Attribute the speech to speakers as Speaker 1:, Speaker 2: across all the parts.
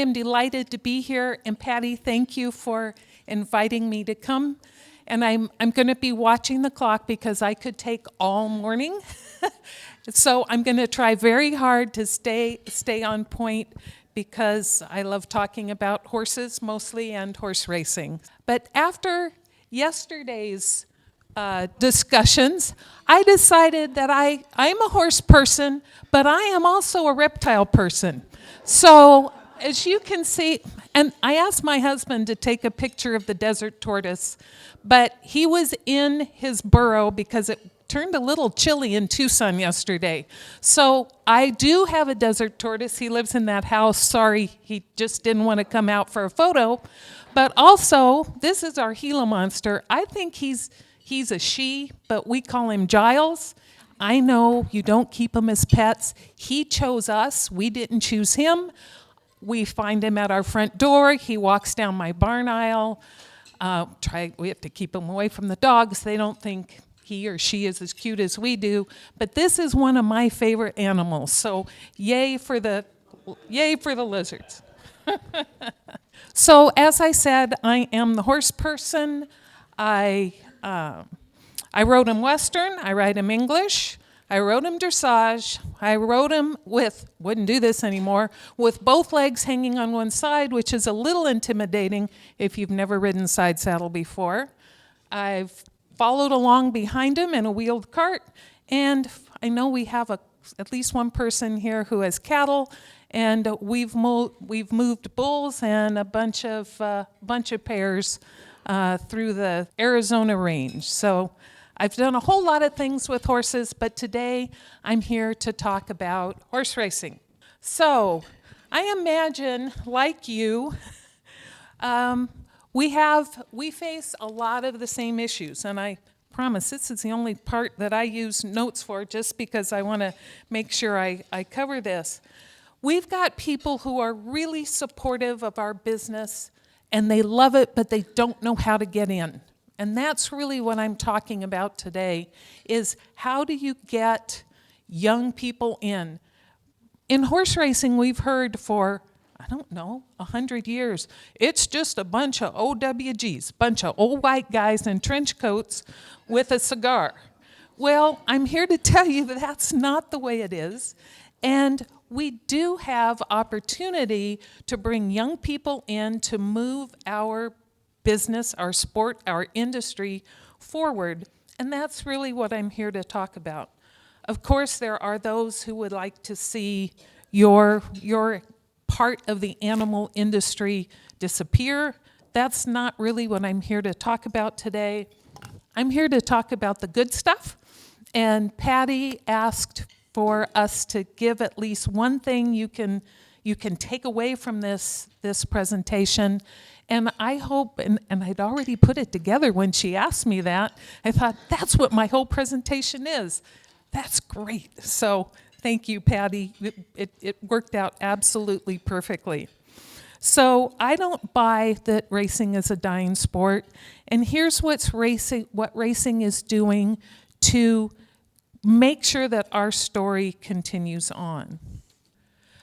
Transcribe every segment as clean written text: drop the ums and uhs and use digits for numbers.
Speaker 1: am delighted to be here, and Patty, thank you for inviting me to come. And I'm going to be watching the clock because I could take all morning. So I'm going to try very hard to stay on point because I love talking about horses mostly and horse racing. But after yesterday's discussions, I decided that I'm a horse person, but I am also a reptile person. So as you can see, and I asked my husband to take a picture of the desert tortoise, but he was in his burrow because it turned a little chilly in Tucson yesterday. So I do have a desert tortoise. He lives in that house. Sorry, he just didn't want to come out for a photo. But also, this is our Gila monster. I think he's a she, but we call him Giles. I know you don't keep him as pets. He chose us. We didn't choose him. We find him at our front door. He walks down my barn aisle. We have to keep him away from the dogs. They don't think he or she is as cute as we do. But this is one of my favorite animals. So yay for the lizards. So as I said, I am the horse person. I rode him Western. I ride him English. I rode him dressage. I rode him wouldn't do this anymore, with both legs hanging on one side, which is a little intimidating if you've never ridden side saddle before. I've followed along behind him in a wheeled cart, and I know we have at least one person here who has cattle, and we've moved bulls and a bunch of pairs through the Arizona range. So I've done a whole lot of things with horses, but today I'm here to talk about horse racing. So I imagine, like you, we face a lot of the same issues, and I promise this is the only part that I use notes for just because I want to make sure I cover this. We've got people who are really supportive of our business, and they love it, but they don't know how to get in. And that's really what I'm talking about today, is how do you get young people in? In horse racing, we've heard for, 100 years, it's just a bunch of OWGs, bunch of old white guys in trench coats with a cigar. Well, I'm here to tell you that that's not the way it is. And we do have opportunity to bring young people in to move our business, our sport, our industry forward, and that's really what I'm here to talk about. Of course, there are those who would like to see your part of the animal industry disappear. That's not really what I'm here to talk about today. I'm here to talk about the good stuff, and Patty asked for us to give at least one thing you can take away from this presentation. And I hope, and I'd already put it together when she asked me that, I thought, that's what my whole presentation is. That's great. So thank you, Patty. It worked out absolutely perfectly. So I don't buy that racing is a dying sport. And here's what racing is doing to make sure that our story continues on.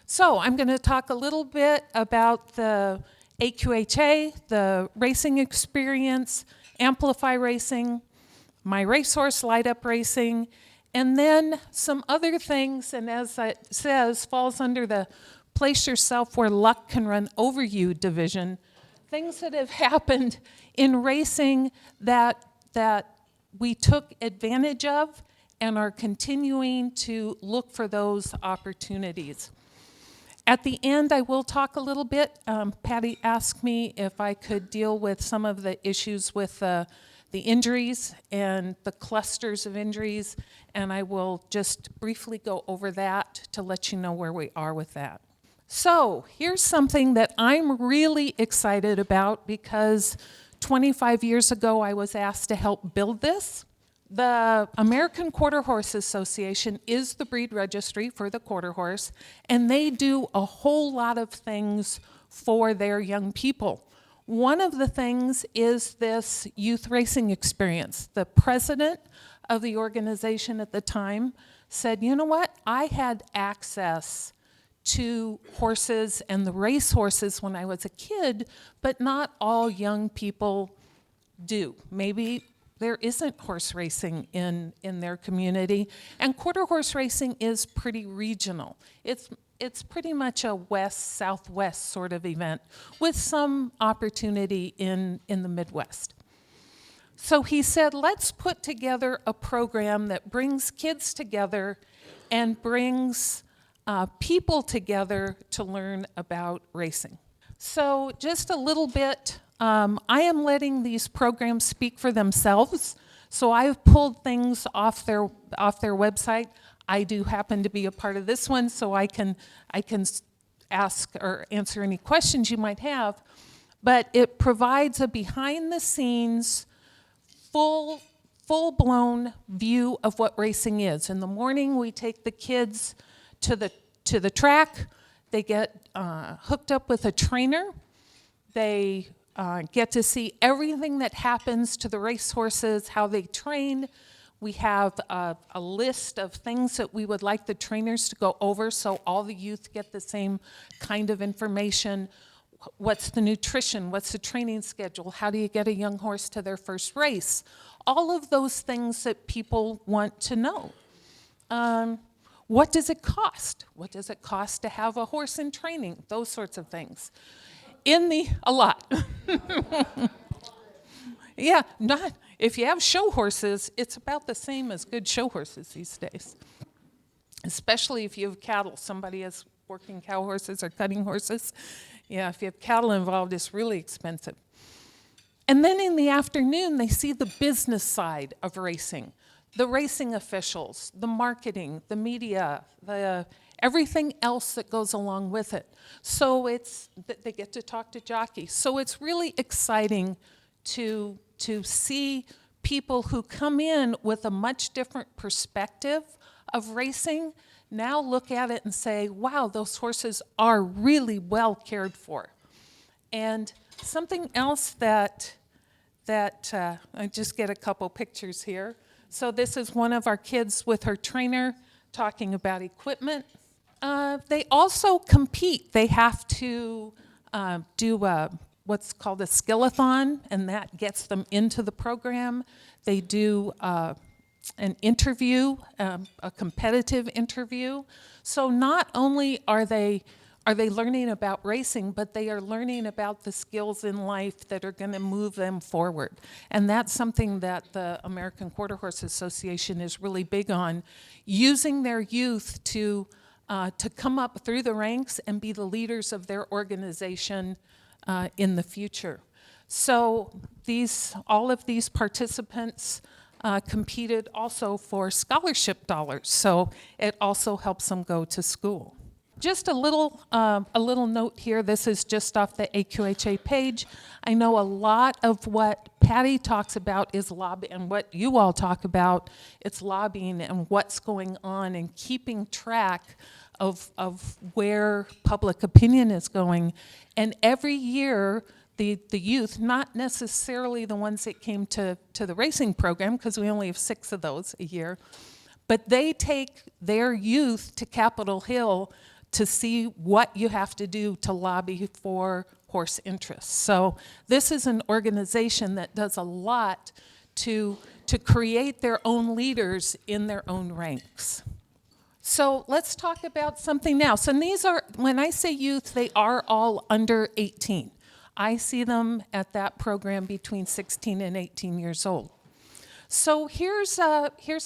Speaker 1: So I'm going to talk a little bit about the AQHA, the racing experience, Amplify Racing, my racehorse light up racing, and then some other things, and as it says, falls under the place yourself where luck can run over you division, things that have happened in racing that we took advantage of and are continuing to look for those opportunities. At the end, I will talk a little bit. Patty asked me if I could deal with some of the issues with the injuries and the clusters of injuries, and I will just briefly go over that to let you know where we are with that. So here's something that I'm really excited about because 25 years ago I was asked to help build this. The American Quarter Horse Association is the breed registry for the quarter horse, and they do a whole lot of things for their young people. One of the things is this youth racing experience. The president of the organization at the time said, you know what, I had access to horses and the race horses when I was a kid, but not all young people do. Maybe there isn't horse racing in their community, and quarter horse racing is pretty regional. It's pretty much a west-southwest sort of event with some opportunity in the Midwest. So he said, let's put together a program that brings kids together and brings people together to learn about racing. So just a little bit, I am letting these programs speak for themselves. So I've pulled things off their website. I do happen to be a part of this one, so I can ask or answer any questions you might have. But it provides a behind-the-scenes, full-blown view of what racing is. In the morning, we take the kids to the track. They get hooked up with a trainer. They get to see everything that happens to the racehorses, how they train. We have a list of things that we would like the trainers to go over so all the youth get the same kind of information. What's the nutrition? What's the training schedule? How do you get a young horse to their first race? All of those things that people want to know. What does it cost? What does it cost to have a horse in training? Those sorts of things. A lot. Yeah, if you have show horses, it's about the same as good show horses these days. Especially if you have cattle. Somebody has working cow horses or cutting horses. Yeah, if you have cattle involved, it's really expensive. And then in the afternoon, they see the business side of racing. The racing officials, the marketing, the media, everything else that goes along with it. So they get to talk to jockeys. So it's really exciting to see people who come in with a much different perspective of racing now look at it and say, wow, those horses are really well cared for. And something else that I just get a couple pictures here. So this is one of our kids with her trainer talking about equipment. They also compete. They have to do what's called a skillathon, and that gets them into the program. They do an interview, a competitive interview. So not only are they learning about racing, but they are learning about the skills in life that are going to move them forward. And that's something that the American Quarter Horse Association is really big on, using their youth to come up through the ranks and be the leaders of their organization in the future. So all of these participants competed also for scholarship dollars, so it also helps them go to school. Just a little note here. This is just off the AQHA page. I know a lot of what Patty talks about is lobbying, and what you all talk about, it's lobbying and what's going on and keeping track of where public opinion is going. And every year, the youth, not necessarily the ones that came to the racing program, because we only have 6 of those a year, but they take their youth to Capitol Hill to see what you have to do to lobby for horse interests. So this is an organization that does a lot to create their own leaders in their own ranks. So let's talk about something now. So these are, when I say youth, they are all under 18. I see them at that program between 16 and 18 years old. So here's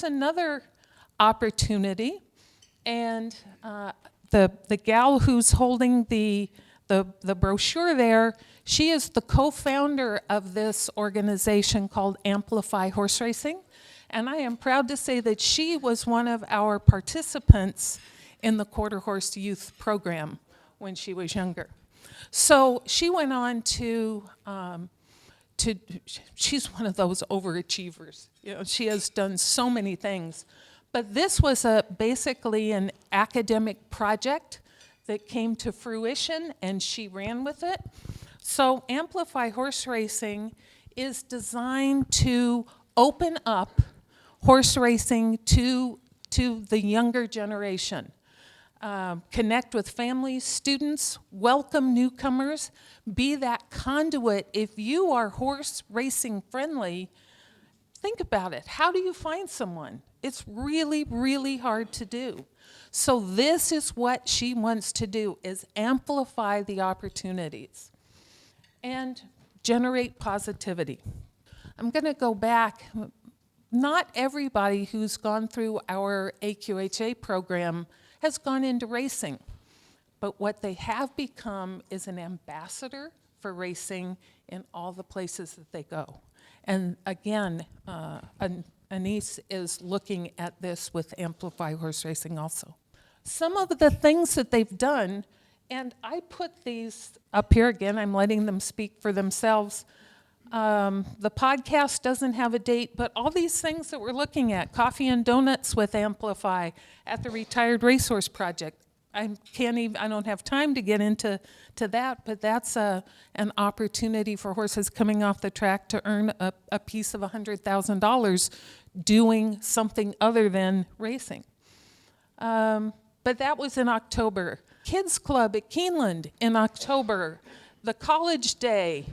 Speaker 1: another opportunity, and the gal who's holding the brochure there, she is the co-founder of this organization called Amplify Horse Racing, and I am proud to say that she was one of our participants in the Quarter Horse Youth Program when she was younger. So she went on she's one of those overachievers. You know, she has done so many things. But this was basically an academic project that came to fruition, and she ran with it. So Amplify Horse Racing is designed to open up horse racing to the younger generation. connect with families, students, welcome newcomers, be that conduit. If you are horse racing friendly, think about it. How do you find someone? It's really, really hard to do. So this is what she wants to do, is amplify the opportunities and generate positivity. I'm going to go back. Not everybody who's gone through our AQHA program has gone into racing, but what they have become is an ambassador for racing in all the places that they go. And again, Anise is looking at this with Amplify Horse Racing also. Some of the things that they've done, and I put these up here again, I'm letting them speak for themselves. The podcast doesn't have a date, but all these things that we're looking at, coffee and donuts with Amplify at the Retired Racehorse Project. I don't have time to get into that, but that's an opportunity for horses coming off the track to earn a piece of $100,000 doing something other than racing. But that was in October. Kids Club at Keeneland in October. The College Day.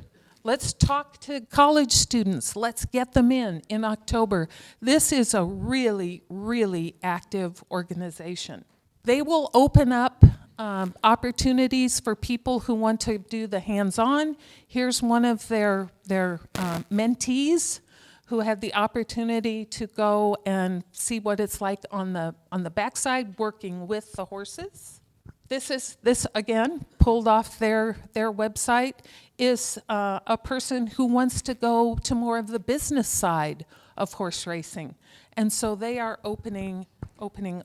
Speaker 1: Let's talk to college students. Let's get them in October. This is a really, really active organization. They will open up opportunities for people who want to do the hands-on. Here's one of their mentees who had the opportunity to go and see what it's like on the backside working with the horses. This again, pulled off their website, is a person who wants to go to more of the business side of horse racing. And so they are opening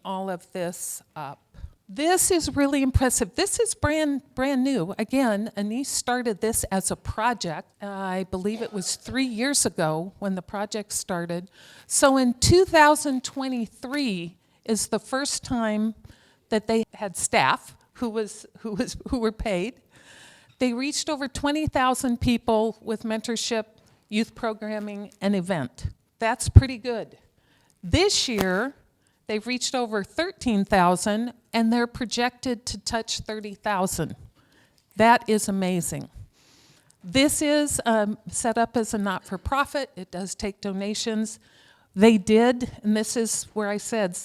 Speaker 1: all of this up. This is really impressive. This is brand new. Again, Anise started this as a project. I believe it was 3 years ago when the project started. So in 2023 is the first time that they had staff who were paid. They reached over 20,000 people with mentorship, youth programming, and event. That's pretty good. This year, they've reached over 13,000, and they're projected to touch 30,000. That is amazing. This is set up as a not-for-profit. It does take donations. They did, and this is where I said,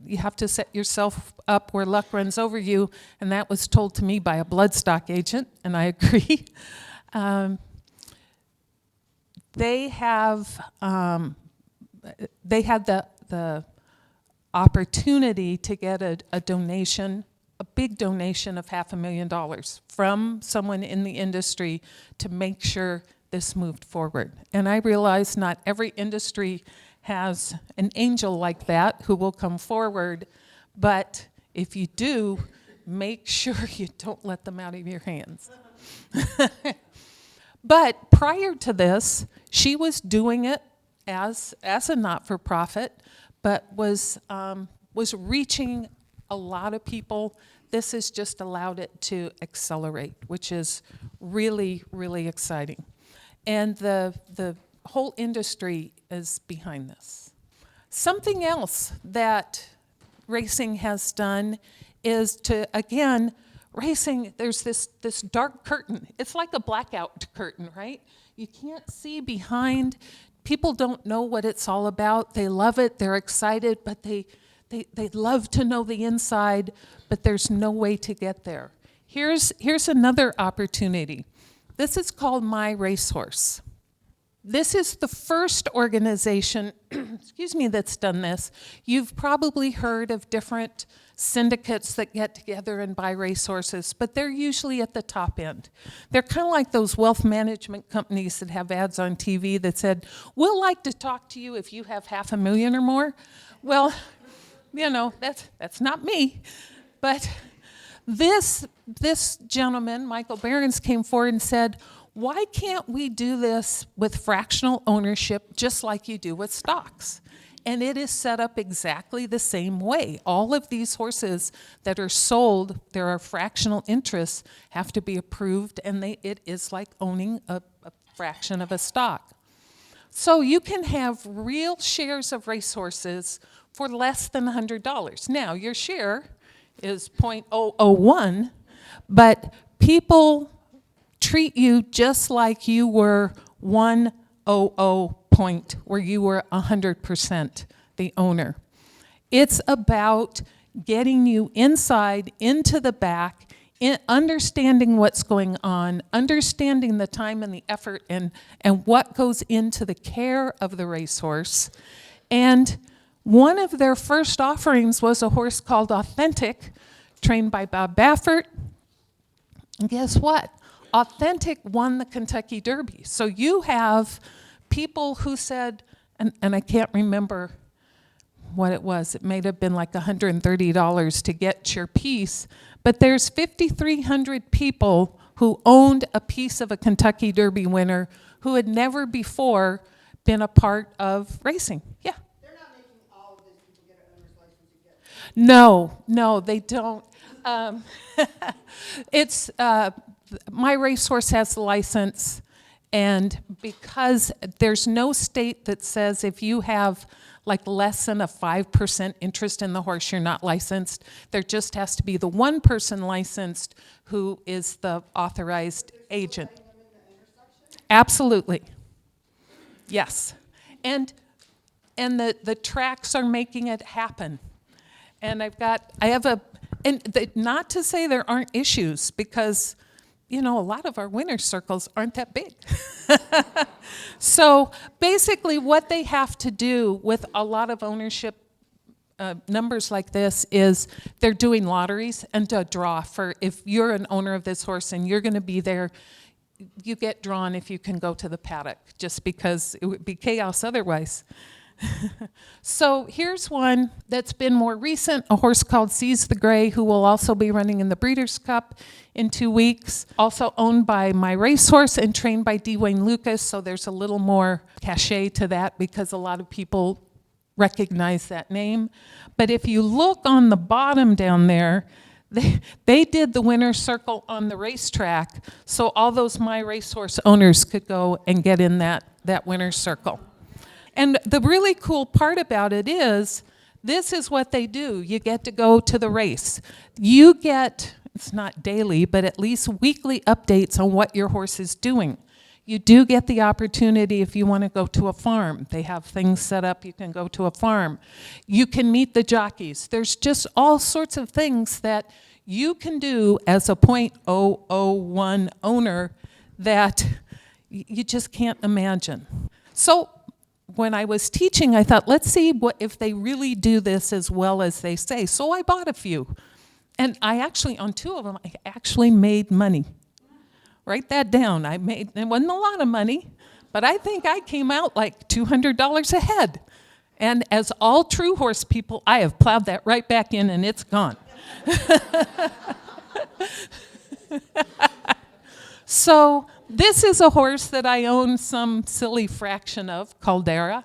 Speaker 1: you have to set yourself up where luck runs over you, and that was told to me by a bloodstock agent, and I agree. They had the opportunity to get a donation, a big donation of $500,000 from someone in the industry to make sure this moved forward. And I realize not every industry has an angel like that who will come forward, but if you do, make sure you don't let them out of your hands. But prior to this, she was doing it as a not-for-profit, but was reaching a lot of people. This has just allowed it to accelerate, which is really, really exciting. And the whole industry is behind this. Something else that racing has done is to, again, racing, there's this dark curtain. It's like a blackout curtain, right? You can't see behind. People don't know what it's all about. They love it, they're excited, but they love to know the inside, but there's no way to get there. Here's another opportunity. This is called My Racehorse. This is the first organization, that's done this. You've probably heard of different syndicates that get together and buy racehorses, but they're usually at the top end. They're kind of like those wealth management companies that have ads on TV that said, we'll like to talk to you if you have $500,000 or more. Well, that's not me. But this gentleman, Michael Behrens, came forward and said, why can't we do this with fractional ownership just like you do with stocks? And it is set up exactly the same way. All of these horses that are sold, there are fractional interests, have to be approved, and it is like owning a fraction of a stock. So you can have real shares of racehorses for less than $100. Now, your share is 0.001, but people treat you just like you were 100 point where you were 100% the owner. It's about getting you inside, into the back, understanding what's going on, understanding the time and the effort and what goes into the care of the racehorse. And one of their first offerings was a horse called Authentic, trained by Bob Baffert. And guess what? Authentic won the Kentucky Derby. So you have people who said, and I can't remember what it was. It may have been like $130 to get your piece, but there's 5,300 people who owned a piece of a Kentucky Derby winner who had never before been a part of racing. Yeah.
Speaker 2: They're not making all of these people get an owner's license again.
Speaker 1: No, they don't. It's my racehorse has the license, and because there's no state that says if you have like less than a 5% interest in the horse, you're not licensed. There just has to be the one person licensed who is the authorized agent. Absolutely. Yes. And the tracks are making it happen. And not to say there aren't issues, because a lot of our winner's circles aren't that big. So basically what they have to do with a lot of ownership numbers like this is they're doing lotteries and a draw for if you're an owner of this horse and you're going to be there, you get drawn if you can go to the paddock, just because it would be chaos otherwise. So here's one that's been more recent, a horse called Seize the Gray, who will also be running in the Breeders' Cup in 2 weeks. Also owned by My Racehorse and trained by Dwayne Lucas, so there's a little more cachet to that because a lot of people recognize that name. But if you look on the bottom down there, they did the winner's circle on the racetrack, so all those My Racehorse owners could go and get in that winner's circle. And the really cool part about it is, this is what they do. You get to go to the race. You get, it's not daily, but at least weekly updates on what your horse is doing. You do get the opportunity if you want to go to a farm. They have things set up, you can go to a farm. You can meet the jockeys. There's just all sorts of things that you can do as a 0.001 owner that you just can't imagine. So when I was teaching, I thought, let's see if they really do this as well as they say. So I bought a few. And on 2 of them, I actually made money. Write that down. It wasn't a lot of money, but I think I came out like $200 a head. And as all true horse people, I have plowed that right back in and it's gone. So this is a horse that I own some silly fraction of, Caldera.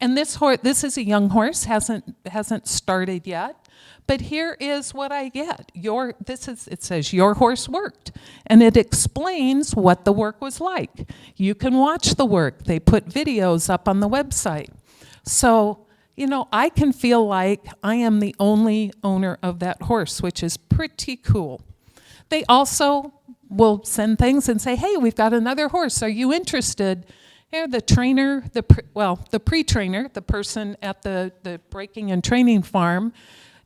Speaker 1: And this is a young horse, hasn't started yet. But here is what I get. It says your horse worked, and it explains what the work was like. You can watch the work. They put videos up on the website. So, I can feel like I am the only owner of that horse, which is pretty cool. They also will send things and say, hey, we've got another horse. Are you interested? Here, the trainer, the pre-trainer, the person at the breaking and training farm,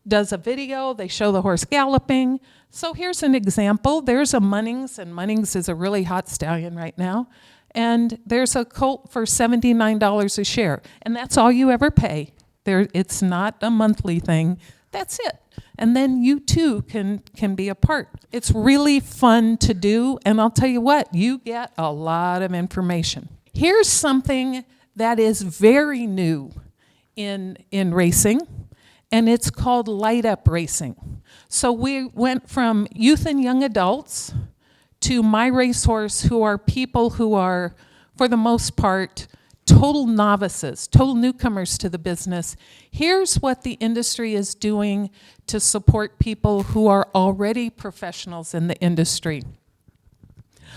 Speaker 1: does a video. They show the horse galloping. So here's an example. There's a Munnings, and Munnings is a really hot stallion right now. And there's a colt for $79 a share. And that's all you ever pay. It's not a monthly thing. That's it. And then you too can be a part. It's really fun to do, and I'll tell you what, you get a lot of information. Here's something that is very new in racing, and it's called light up racing. So we went from youth and young adults to My Racehorse, who are people who are, for the most part, total novices, total newcomers to the business. Here's what the industry is doing to support people who are already professionals in the industry.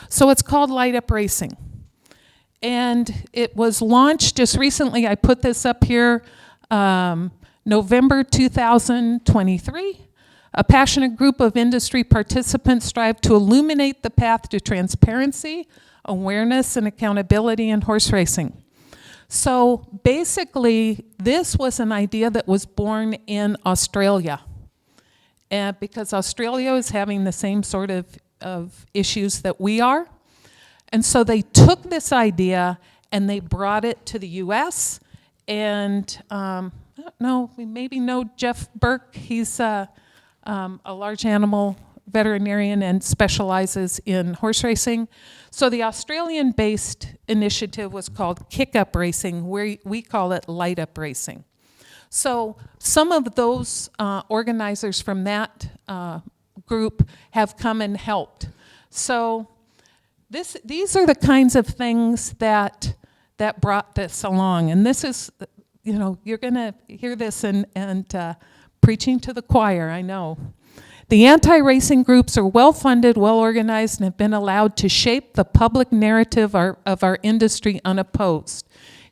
Speaker 1: So it's called Light Up Racing. And it was launched just recently. I put this up here, November 2023. A passionate group of industry participants strive to illuminate the path to transparency, awareness, and accountability in horse racing. So basically, this was an idea that was born in Australia. And because Australia is having the same sort of issues that we are. And so they took this idea and they brought it to the US. And I don't know, we maybe know Jeff Burke. He's a large animal veterinarian and specializes in horse racing. So the Australian-based initiative was called Kick Up Racing, where we call it Light Up Racing. So some of those organizers from that group have come and helped. So these are the kinds of things that brought this along. And this is, you know, you're going to hear this and preaching to the choir, I know. The anti-racing groups are well-funded, well-organized, and have been allowed to shape the public narrative of our industry unopposed.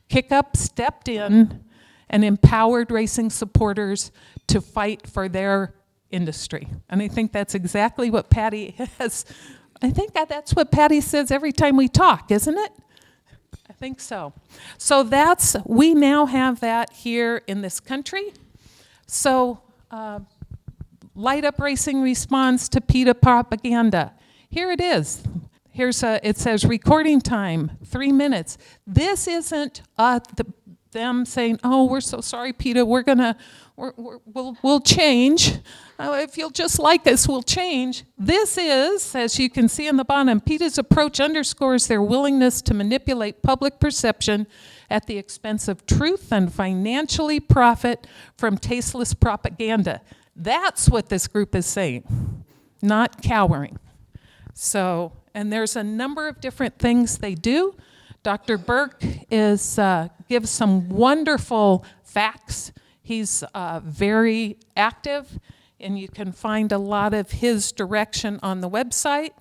Speaker 1: Kick Up stepped in and empowered racing supporters to fight for their industry. And I think that's exactly what Patty has. I think that's what Patty says every time we talk, isn't it? I think so. So we now have that here in this country. So Light Up Racing responds to PETA propaganda. Here it is. It says recording time, 3 minutes. This isn't them saying, "Oh, we're so sorry, PETA. We'll change. If you'll just like us, we'll change." This is, as you can see in the bottom, PETA's approach underscores their willingness to manipulate public perception at the expense of truth and financially profit from tasteless propaganda. That's what this group is saying, not cowering. So, and there's a number of different things they do. Dr. Burke gives some wonderful facts. He's very active, and you can find a lot of his direction on the website.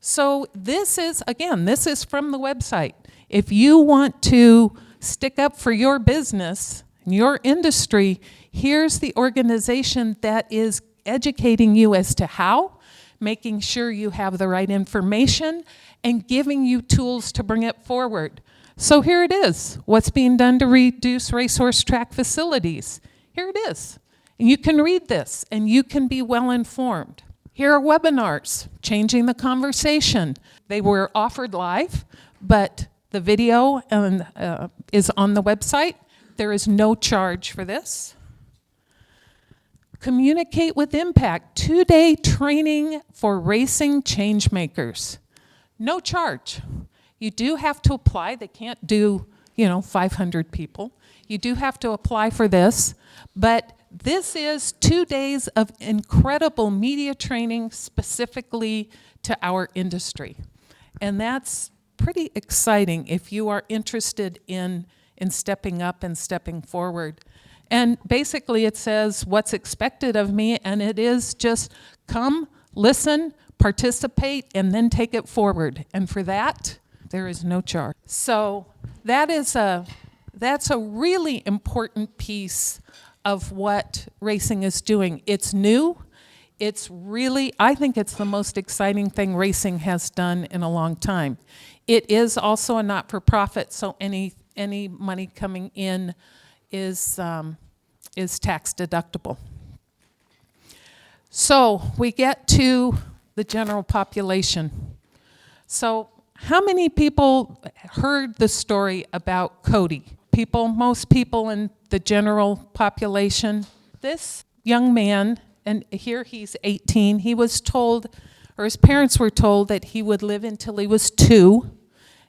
Speaker 1: So this is from the website. If you want to stick up for your business, your industry, here's the organization that is educating you as to how, making sure you have the right information, and giving you tools to bring it forward. So here it is, what's being done to reduce racehorse track facilities. Here it is. And you can read this, and you can be well informed. Here are webinars, changing the conversation. They were offered live, but the video is on the website. There is no charge for this. Communicate with Impact, 2-day training for racing change makers. No charge. You do have to apply. They can't do, 500 people. You do have to apply for this, but this is 2 days of incredible media training specifically to our industry. And that's pretty exciting if you are interested in stepping up and stepping forward. And basically it says what's expected of me, and it is just come, listen, participate, and then take it forward. And for that, there is no charge. So that's a really important piece of what racing is doing. It's new. It's really, I think it's the most exciting thing racing has done in a long time. It is also a not-for-profit, so any money coming in is tax deductible. So we get to the general population. So how many people heard the story about Cody? Most people in the general population. This young man, and here he's 18, he was told, or his parents were told, that he would live until he was 2,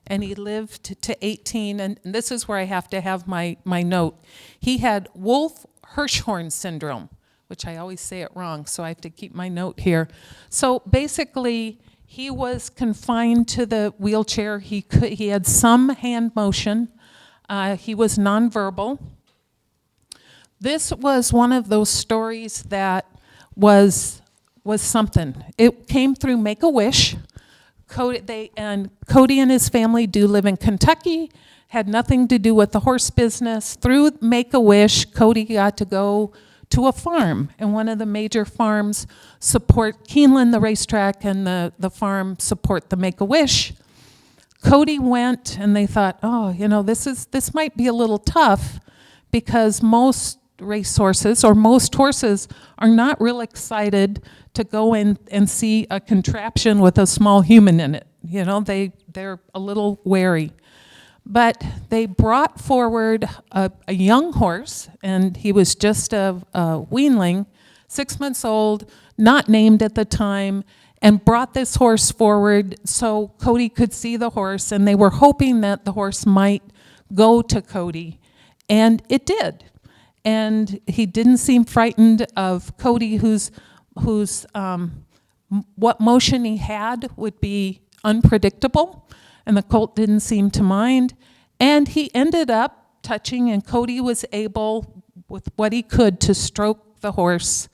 Speaker 1: and he lived to 18, and this is where I have to have my note. He had Wolff-Hirschhorn syndrome, which I always say it wrong, so I have to keep my note here. So basically, he was confined to the wheelchair. He had some hand motion. He was nonverbal. This was one of those stories that was something. It came through Make-A-Wish. Cody and his family do live in Kentucky, had nothing to do with the horse business. Through Make-A-Wish, Cody got to go to a farm. And one of the major farms support Keeneland, the racetrack, and the farm support the Make-A-Wish. Cody went, and they thought, oh, this might be a little tough because most racehorses or most horses are not real excited to go in and see a contraption with a small human in it. They're a little wary. But they brought forward a young horse, and he was just a weanling, 6 months old, not named at the time, and brought this horse forward so Cody could see the horse, and they were hoping that the horse might go to Cody, and it did. And he didn't seem frightened of Cody, whose what motion he had would be unpredictable, and the colt didn't seem to mind. And he ended up touching, and Cody was able, with what he could, to stroke the horse.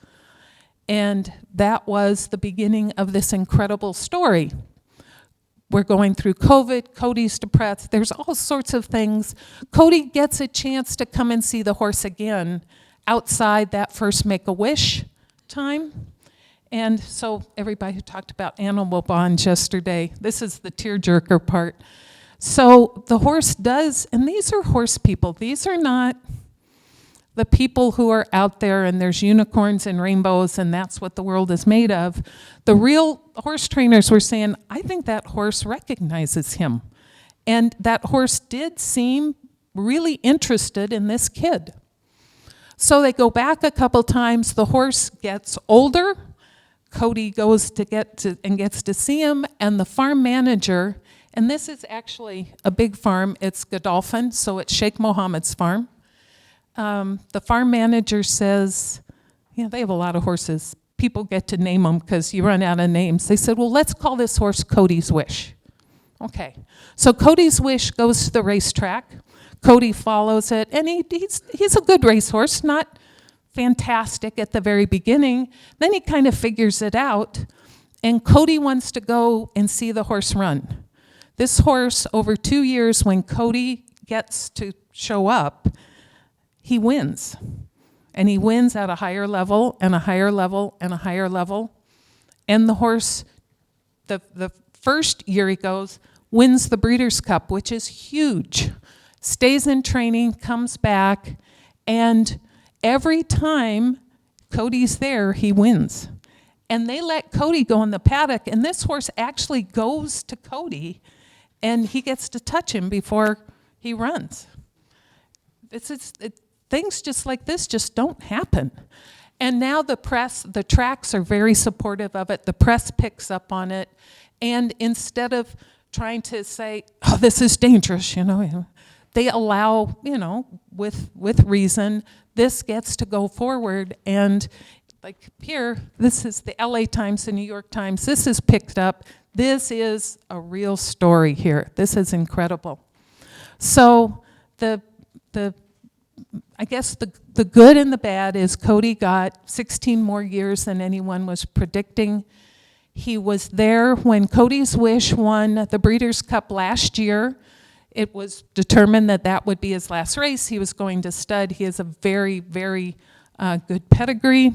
Speaker 1: And that was the beginning of this incredible story. We're going through COVID, Cody's depressed, there's all sorts of things. Cody gets a chance to come and see the horse again outside that first Make-A-Wish time. And so everybody who talked about animal bonds yesterday, this is the tearjerker part. So the horse does, and these are horse people. These are not the people who are out there and there's unicorns and rainbows and that's what the world is made of. The real horse trainers were saying, I think that horse recognizes him. And that horse did seem really interested in this kid. So they go back a couple times. The horse gets older. Cody goes to gets to see him, and the farm manager, and this is actually a big farm, it's Godolphin, so it's Sheikh Mohammed's farm. The farm manager says, they have a lot of horses. People get to name them because you run out of names. They said, well, let's call this horse Cody's Wish. Okay, so Cody's Wish goes to the racetrack. Cody follows it, and he's a good racehorse, not fantastic at the very beginning. Then he kind of figures it out, and Cody wants to go and see the horse run. This horse, over 2 years, when Cody gets to show up, he wins. And he wins at a higher level and a higher level and a higher level. And the horse, the first year he goes, wins the Breeders' Cup, which is huge. Stays in training, comes back, and every time Cody's there, he wins. And they let Cody go in the paddock, and this horse actually goes to Cody, and he gets to touch him before he runs. Things just like this just don't happen. And now the press, the tracks are very supportive of it. The press picks up on it. And instead of trying to say, oh, this is dangerous, they allow, with reason, this gets to go forward. And like here, this is the LA Times, the New York Times. This is picked up. This is a real story here. This is incredible. So I guess the good and the bad is Cody got 16 more years than anyone was predicting. He was there when Cody's Wish won the Breeders' Cup last year. It was determined that that would be his last race. He was going to stud. He has a very, very good pedigree.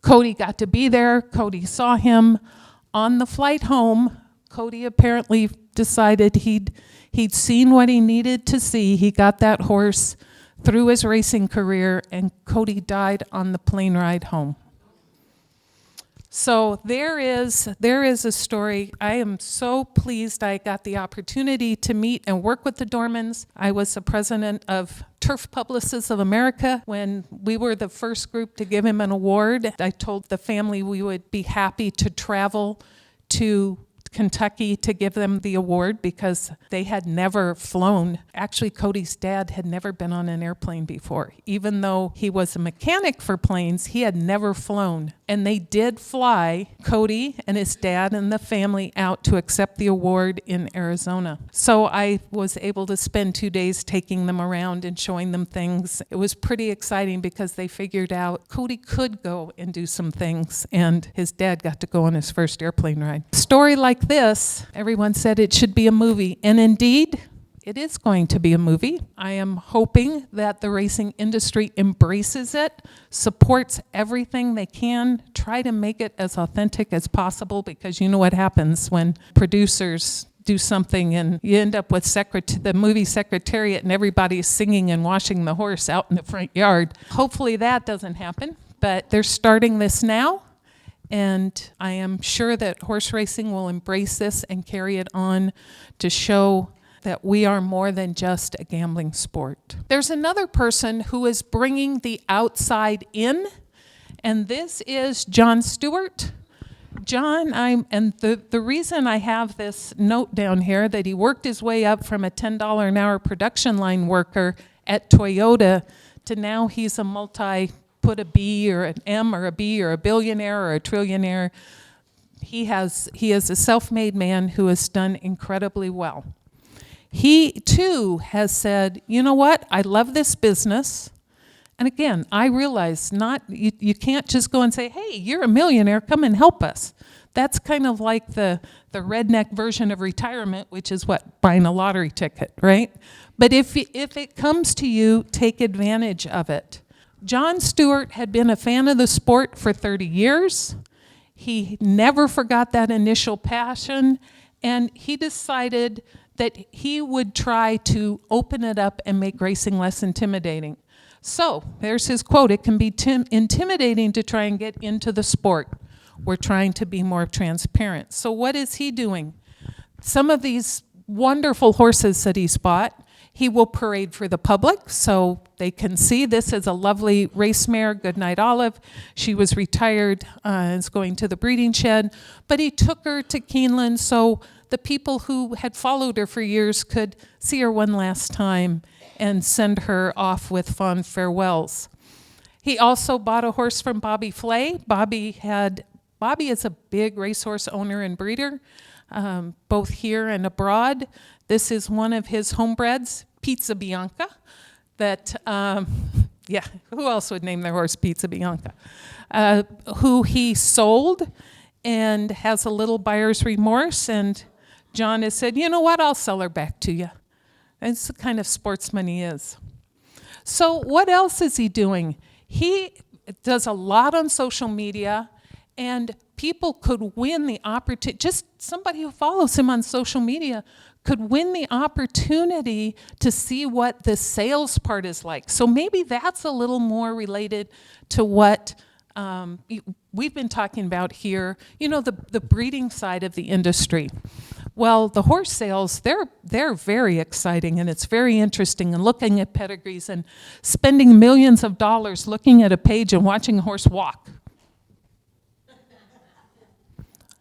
Speaker 1: Cody got to be there. Cody saw him on the flight home. Cody apparently decided he'd seen what he needed to see. He got that horse through his racing career, and Cody died on the plane ride home. So there is a story. I am so pleased I got the opportunity to meet and work with the Dormans. I was the president of Turf Publicists of America when we were the first group to give him an award. I told the family we would be happy to travel to Kentucky to give them the award because they had never flown. Actually, Cody's dad had never been on an airplane before. Even though he was a mechanic for planes, he had never flown. And they did fly Cody and his dad and the family out to accept the award in Arizona. So I was able to spend 2 days taking them around and showing them things. It was pretty exciting because they figured out Cody could go and do some things, and his dad got to go on his first airplane ride. A story like this, everyone said it should be a movie, and indeed, It is going to be a movie. I am hoping that the racing industry embraces it, supports everything they can, try to make it as authentic as possible, because you know what happens when producers do something and you end up with the movie secretariat and everybody's singing and washing the horse out in the front yard. Hopefully that doesn't happen, but they're starting this now. And I am sure that horse racing will embrace this and carry it on to show that we are more than just a gambling sport. There's another person who is bringing the outside in, and this is Jon Stewart. John, the reason I have this note down here that he worked his way up from a $10 an hour production line worker at Toyota to now he's a put a B or an M or a B or a billionaire or a trillionaire. He is a self-made man who has done incredibly well. He too has said, you know what, I love this business. And again, I realize you can't just go and say, hey, you're a millionaire, come and help us. That's kind of like the redneck version of retirement, which is what, buying a lottery ticket, right? But if it comes to you, take advantage of it. Jon Stewart had been a fan of the sport for 30 years. He never forgot that initial passion, and he decided that he would try to open it up and make racing less intimidating. So there's his quote, it can be intimidating to try and get into the sport. We're trying to be more transparent. So what is he doing? Some of these wonderful horses that he's bought, he will parade for the public so they can see. This is a lovely race mare, Goodnight Olive. She was retired, is going to the breeding shed, but he took her to Keeneland so the people who had followed her for years could see her one last time and send her off with fond farewells. He also bought a horse from Bobby Flay. Bobby is a big racehorse owner and breeder, both here and abroad. This is one of his homebreds, Pizza Bianca, that, who else would name their horse Pizza Bianca? Who he sold and has a little buyer's remorse, and John has said, you know what, I'll sell her back to you. That's the kind of sportsman he is. So what else is he doing? He does a lot on social media, and people could win the opportunity, just somebody who follows him on social media could win the opportunity to see what the sales part is like. So maybe that's a little more related to what we've been talking about here, you know, the breeding side of the industry. Well, the horse sales, they're very exciting, and it's very interesting, and looking at pedigrees and spending millions of dollars looking at a page and watching a horse walk.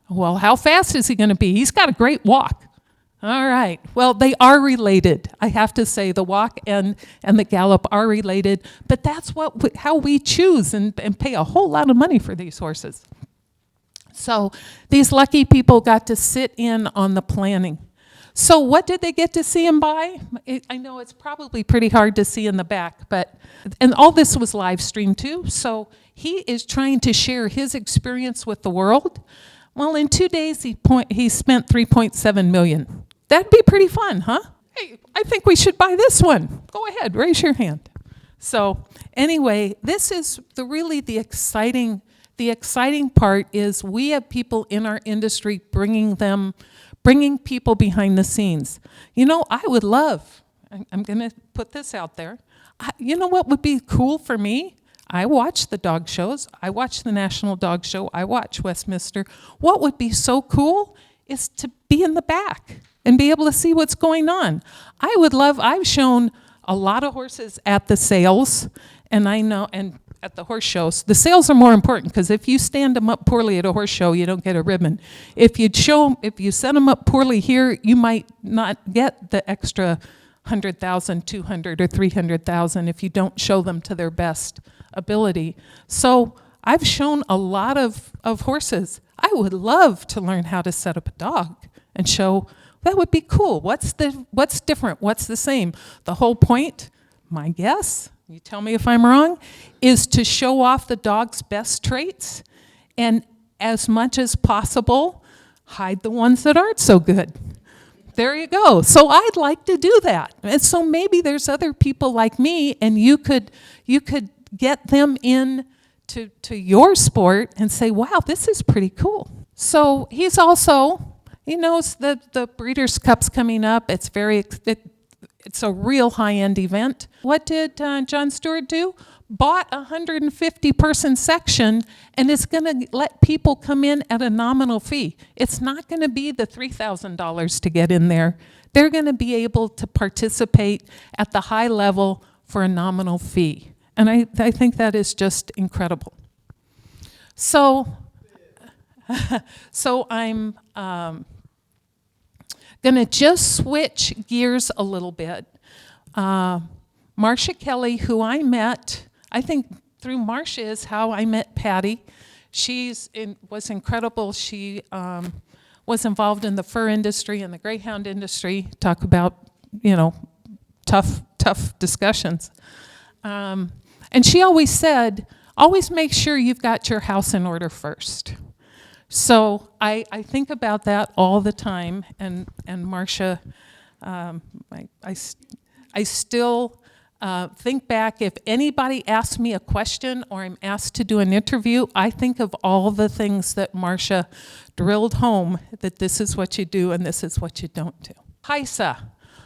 Speaker 1: Well, how fast is he going to be? He's got a great walk. All right. Well, they are related. I have to say the walk and the gallop are related, but that's how we choose and pay a whole lot of money for these horses. So these lucky people got to sit in on the planning. So what did they get to see him buy? I know it's probably pretty hard to see in the back, and all this was live streamed too, so he is trying to share his experience with the world. Well, in 2 days, he spent $3.7 million. That'd be pretty fun, huh? Hey, I think we should buy this one. Go ahead, raise your hand. So anyway, this is really the exciting part is we have people in our industry bringing people behind the scenes. You know, I would love, I'm going to put this out there. You know what would be cool for me? I watch the dog shows. I watch the National Dog Show. I watch Westminster. What would be so cool is to be in the back and be able to see what's going on. I've shown a lot of horses at the sales, and at the horse shows. The sales are more important because if you stand them up poorly at a horse show, you don't get a ribbon. If you set them up poorly here, you might not get the extra 100,000, 200, or 300,000 if you don't show them to their best ability. So I've shown a lot of horses. I would love to learn how to set up a dog and show. That would be cool. What's different? What's the same? The whole point, my guess, you tell me if I'm wrong, is to show off the dog's best traits and as much as possible, hide the ones that aren't so good. There you go. So I'd like to do that. And so maybe there's other people like me, and you could get them in to your sport and say, wow, this is pretty cool. So he knows that the Breeders' Cup's coming up. It's it's a real high-end event. What did John Stewart do? Bought a 150-person section, and it's going to let people come in at a nominal fee. It's not going to be the $3,000 to get in there. They're going to be able to participate at the high level for a nominal fee. And I think that is just incredible. So I'm going to just switch gears a little bit. Marcia Kelly, who I met, I think through Marcia is how I met Patty. Was incredible. She was involved in the fur industry and the greyhound industry. Talk about, tough discussions. And she always said, always make sure you've got your house in order first. So I think about that all the time, and Marcia, I still think back, if anybody asks me a question or I'm asked to do an interview, I think of all the things that Marcia drilled home, that this is what you do and this is what you don't do. HISA,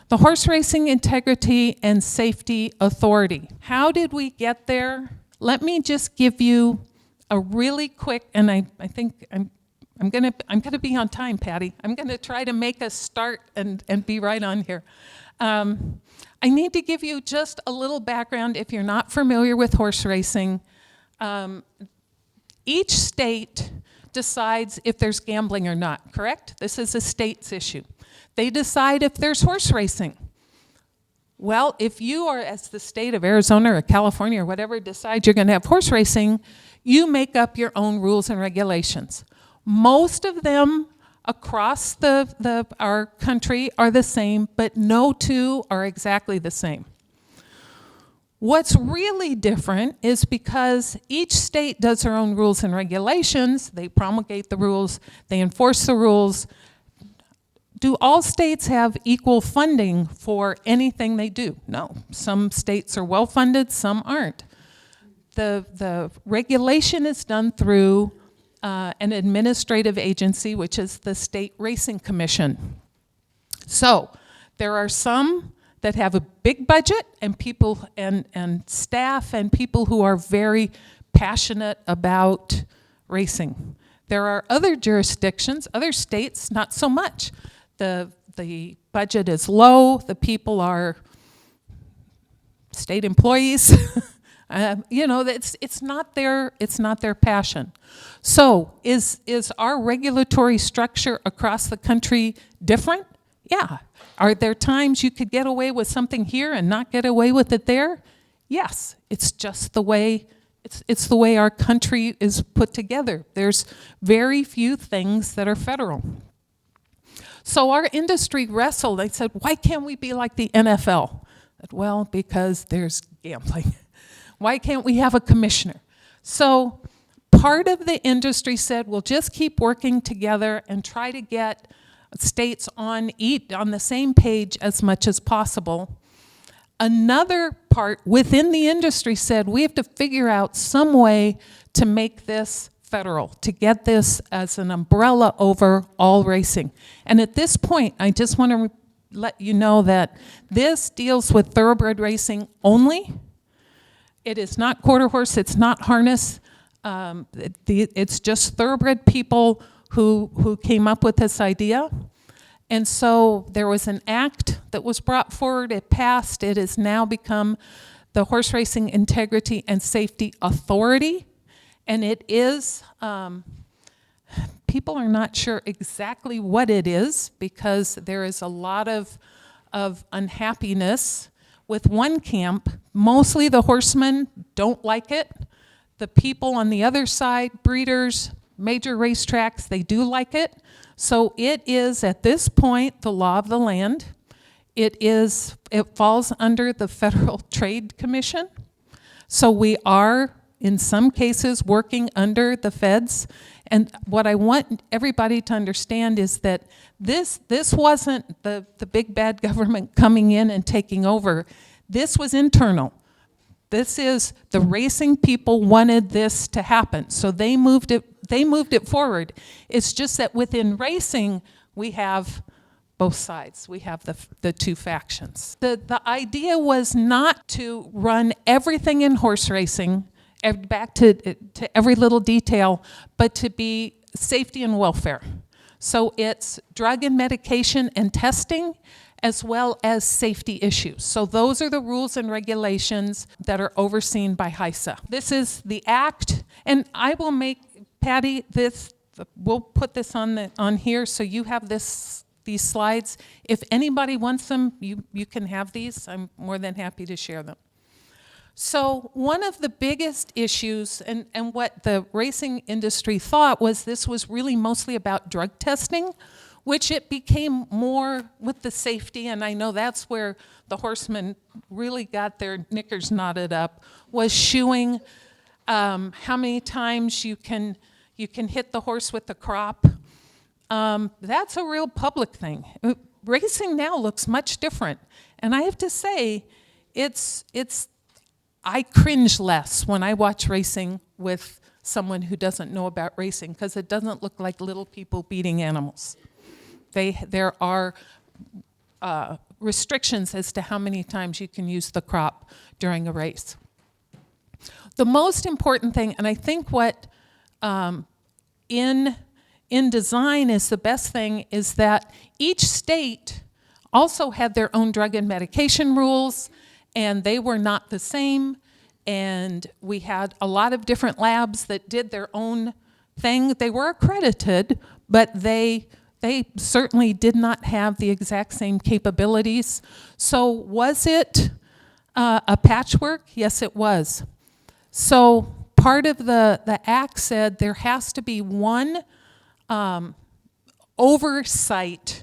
Speaker 1: the Horse Racing Integrity and Safety Authority. How did we get there? Let me just give you a really quick, and I think I'm gonna be on time, Patty. I'm gonna try to make us start and be right on here. I need to give you just a little background if you're not familiar with horse racing. Each state decides if there's gambling or not, correct? This is a state's issue. They decide if there's horse racing. Well, if you are, as the state of Arizona or California or whatever, decide you're going to have horse racing, you make up your own rules and regulations. Most of them across our country are the same, but no two are exactly the same. What's really different is because each state does their own rules and regulations, they promulgate the rules, they enforce the rules. Do all states have equal funding for anything they do? No. Some states are well funded, some aren't. The regulation is done through an administrative agency, which is the State Racing Commission. So there are some that have a big budget and people and staff and people who are very passionate about racing. There are other jurisdictions, other states, not so much. The budget is low, the people are state employees. It's not their passion. So is our regulatory structure across the country different? Yeah. Are there times you could get away with something here and not get away with it there? Yes. It's just the way it's the way our country is put together. There's very few things that are federal. So our industry wrestled. They said, why can't we be like the NFL? I said, well, because there's gambling. Why can't we have a commissioner? So part of the industry said, we'll just keep working together and try to get states on the same page as much as possible. Another part within the industry said, we have to figure out some way to make this federal, to get this as an umbrella over all racing. And at this point, I just want to let you know that this deals with thoroughbred racing only. It is not quarter horse, it's not harness. It's just thoroughbred people who came up with this idea. And so there was an act that was brought forward, it passed, it has now become the Horse Racing Integrity and Safety Authority. And it is, people are not sure exactly what it is because there is a lot of unhappiness with one camp. Mostly the horsemen don't like it. The people on the other side, breeders, major racetracks, they do like it. So it is, at this point, the law of the land. It falls under the Federal Trade Commission. So we are in some cases working under the feds. And what I want everybody to understand is that this wasn't the big bad government coming in and taking over. This was internal. This is the racing people wanted this to happen, so they moved it forward. It's just that within racing, we have both sides. We have the two factions. The idea was not to run everything in horse racing back to every little detail, but to be safety and welfare. So it's drug and medication and testing, as well as safety issues. So those are the rules and regulations that are overseen by HISA. This is the act, and I will make, Patty, we'll put this on here so you have these slides. If anybody wants them, you can have these. I'm more than happy to share them. So one of the biggest issues, and what the racing industry thought, was this was really mostly about drug testing, which it became more with the safety, and I know that's where the horsemen really got their knickers knotted up, was shoeing, how many times you can hit the horse with the crop. That's a real public thing. Racing now looks much different, and I have to say, I cringe less when I watch racing with someone who doesn't know about racing, because it doesn't look like little people beating animals. There are restrictions as to how many times you can use the crop during a race. The most important thing, and I think what in design is the best thing, is that each state also had their own drug and medication rules, and they were not the same. And we had a lot of different labs that did their own thing. They were accredited, but they certainly did not have the exact same capabilities. So was it a patchwork? Yes, it was. So part of the act said there has to be one oversight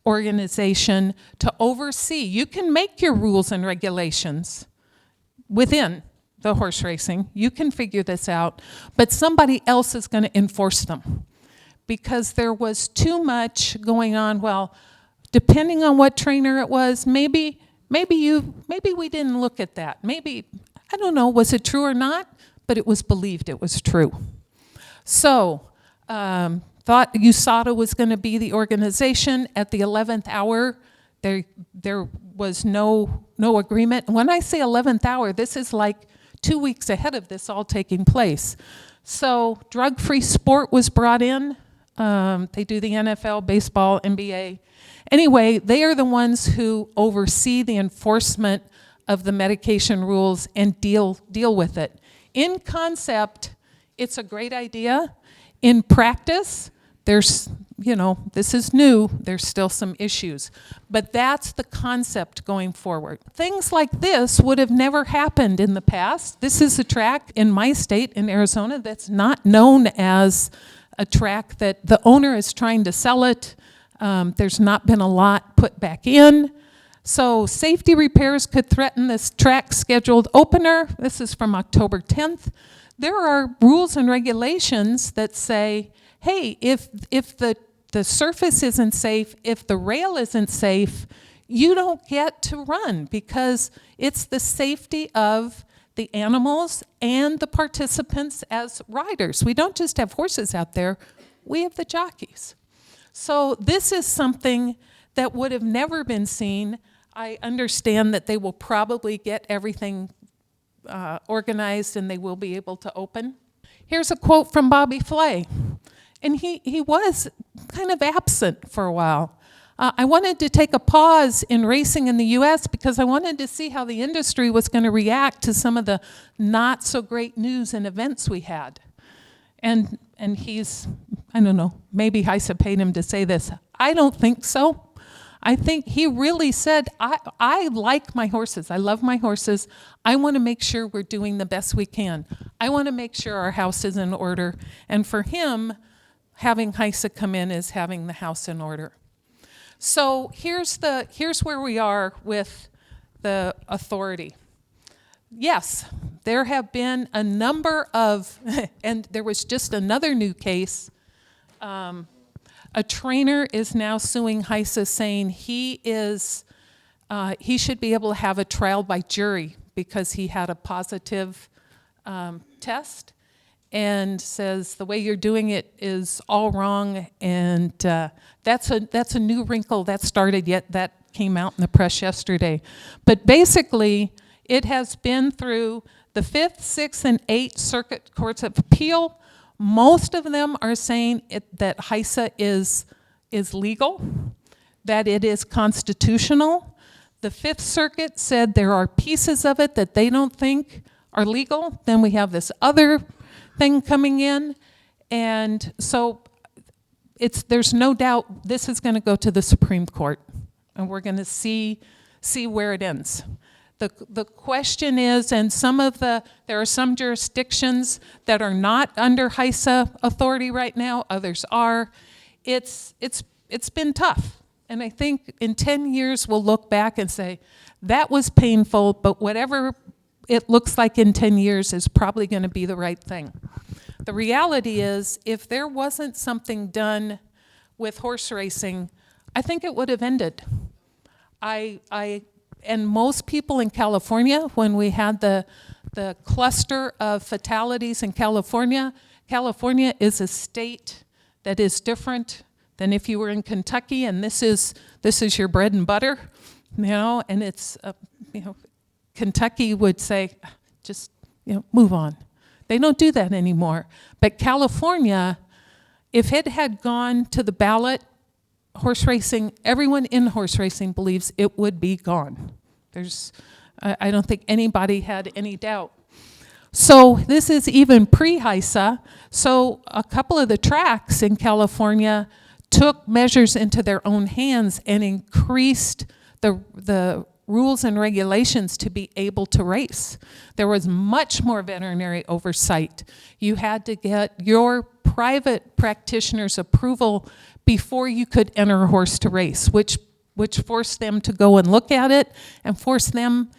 Speaker 1: organization to oversee. You can make your rules and regulations within the horse racing. You can figure this out, but somebody else is going to enforce them, because there was too much going on. Well, depending on what trainer it was, maybe we didn't look at that. Maybe, I don't know, was it true or not? But it was believed it was true. So, thought USADA was going to be the organization. At the 11th hour, there was no agreement. When I say 11th hour, this is like 2 weeks ahead of this all taking place. So drug-free sport was brought in. They do the NFL, baseball, NBA. Anyway, they are the ones who oversee the enforcement of the medication rules and deal with it. In concept, it's a great idea. In practice, there's, this is new, there's still some issues. But that's the concept going forward. Things like this would have never happened in the past. This is a track in my state, in Arizona, that's not known as a track that the owner is trying to sell it. There's not been a lot put back in. So safety repairs could threaten this track scheduled opener. This is from October 10th. There are rules and regulations that say, hey, if the surface isn't safe, if the rail isn't safe, you don't get to run, because it's the safety of the animals and the participants as riders. We don't just have horses out there, we have the jockeys. So this is something that would have never been seen. I understand that they will probably get everything organized and they will be able to open. Here's a quote from Bobby Flay. And he was kind of absent for a while. I wanted to take a pause in racing in the U.S. because I wanted to see how the industry was going to react to some of the not so great news and events we had. And he's, I don't know, maybe HISA paid him to say this. I don't think so. I think he really said, I like my horses. I love my horses. I want to make sure we're doing the best we can. I want to make sure our house is in order. And for him, having HISA come in is having the house in order. So here's where we are with the authority. Yes, there have been a number of, and there was just another new case. A trainer is now suing HISA, saying he should be able to have a trial by jury because he had a positive test, and says the way you're doing it is all wrong. And that's a new wrinkle that came out in the press yesterday. But basically, it has been through the 5th, 6th, and 8th Circuit Courts of Appeal. Most of them are saying that HISA is legal, that it is constitutional. The 5th Circuit said there are pieces of it that they don't think are legal. Then we have this other thing coming in. And so there's no doubt this is going to go to the Supreme Court, and we're going to see where it ends. The question is, and there are some jurisdictions that are not under HISA authority right now, others are. It's been tough. And I think in 10 years we'll look back and say, that was painful, but whatever it looks like in 10 years is probably going to be the right thing. The reality is, if there wasn't something done with horse racing, I think it would have ended. And most people in California, when we had the cluster of fatalities in California, California is a state that is different than if you were in Kentucky, and this is your bread and butter, and it's, Kentucky would say, just, move on. They don't do that anymore. But California, if it had gone to the ballot, horse racing, everyone in horse racing believes it would be gone. I don't think anybody had any doubt. So this is even pre-HISA. So a couple of the tracks in California took measures into their own hands and increased the rules and regulations to be able to race. There was much more veterinary oversight. You had to get your private practitioner's approval before you could enter a horse to race, which forced them to go and look at it and forced them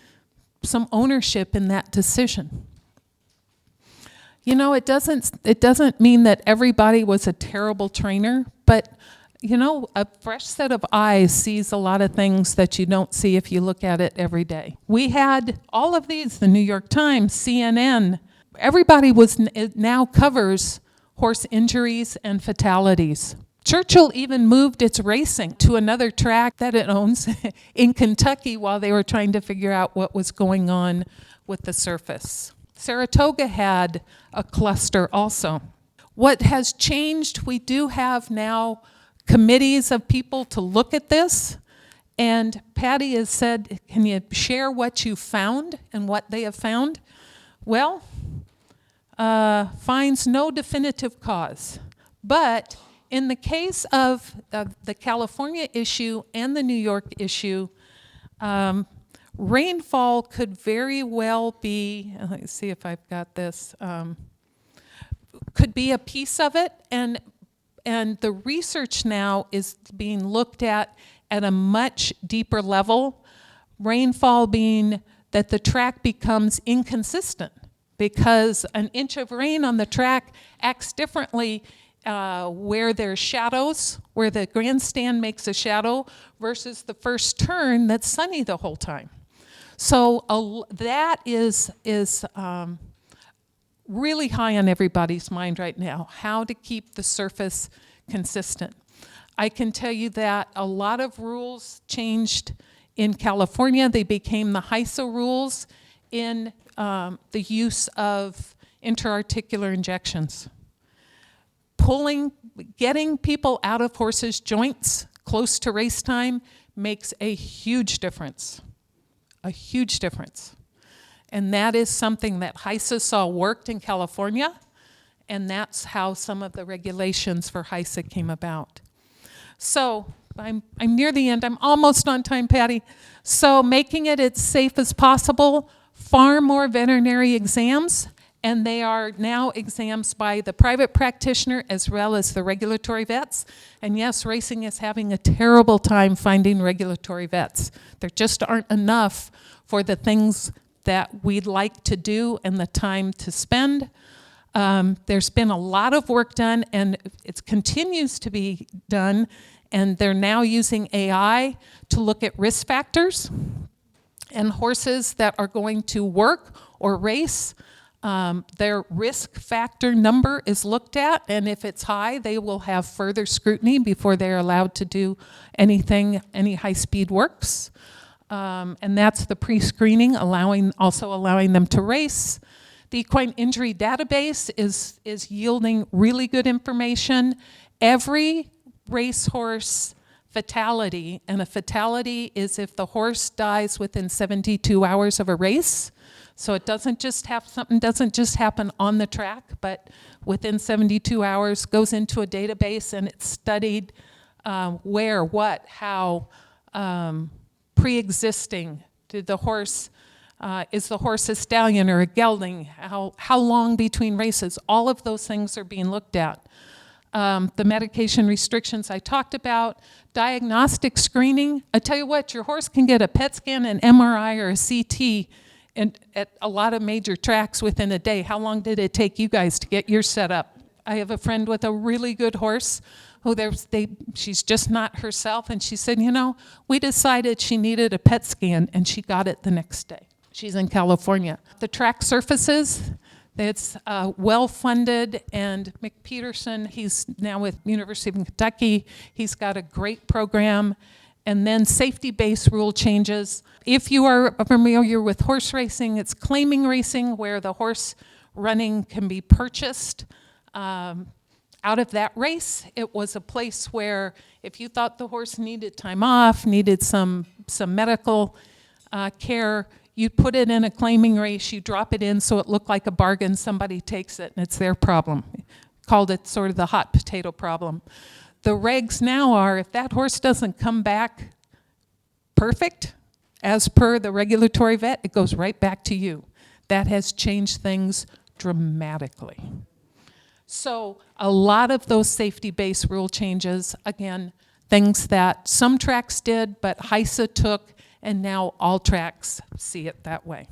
Speaker 1: some ownership in that decision. It doesn't mean that everybody was a terrible trainer, but a fresh set of eyes sees a lot of things that you don't see if you look at it every day. We had all of these, the New York Times, CNN, everybody now covers horse injuries and fatalities. Churchill even moved its racing to another track that it owns in Kentucky while they were trying to figure out what was going on with the surface. Saratoga had a cluster also. What has changed, we do have now committees of people to look at this, and Patty has said, can you share what you found and what they have found? Well, finds no definitive cause, but in the case of the California issue and the New York issue, rainfall could very well be, let's see if I've got this, could be a piece of it, and the research now is being looked at a much deeper level. Rainfall being that the track becomes inconsistent because an inch of rain on the track acts differently where there's shadows, where the grandstand makes a shadow, versus the first turn that's sunny the whole time. So that is really high on everybody's mind right now, how to keep the surface consistent. I can tell you that a lot of rules changed in California. They became the HISA rules in the use of intra-articular injections. Getting people out of horses' joints close to race time makes a huge difference, And that is something that HISA saw worked in California, and that's how some of the regulations for HISA came about. So I'm near the end. I'm almost on time, Patty. So making it as safe as possible, far more veterinary exams, and they are now exams by the private practitioner as well as the regulatory vets. And yes, racing is having a terrible time finding regulatory vets. There just aren't enough for the things that we'd like to do and the time to spend. There's been a lot of work done, and it continues to be done, and they're now using AI to look at risk factors, and horses that are going to work or race, their risk factor number is looked at, and if it's high, they will have further scrutiny before they're allowed to do anything, any high-speed works. And that's the pre-screening, also allowing them to race. The equine injury database is yielding really good information. Every racehorse fatality, and a fatality is if the horse dies within 72 hours of a race. So it doesn't just happen on the track, but within 72 hours goes into a database, and it's studied where, what, how, pre-existing. Did the horse, is the horse a stallion or a gelding? How long between races? All of those things are being looked at. The medication restrictions I talked about, diagnostic screening. I tell you what, your horse can get a PET scan, an MRI, or a CT at a lot of major tracks within a day. How long did it take you guys to get yours set up? I have a friend with a really good horse who she's just not herself, and she said, you know, we decided she needed a PET scan, and she got it the next day. She's in California. The track surfaces, it's well-funded, and Mick Peterson, he's now with University of Kentucky. He's got a great program. And then safety-based rule changes. If you are familiar with horse racing, it's claiming racing, where the horse running can be purchased out of that race. It was a place where if you thought the horse needed time off, needed some medical care, you put it in a claiming race, you drop it in so it looked like a bargain, somebody takes it, and it's their problem. Called it sort of the hot potato problem. The regs now are, if that horse doesn't come back perfect, as per the regulatory vet, it goes right back to you. That has changed things dramatically. So a lot of those safety-based rule changes, again, things that some tracks did, but HISA took, and now all tracks see it that way.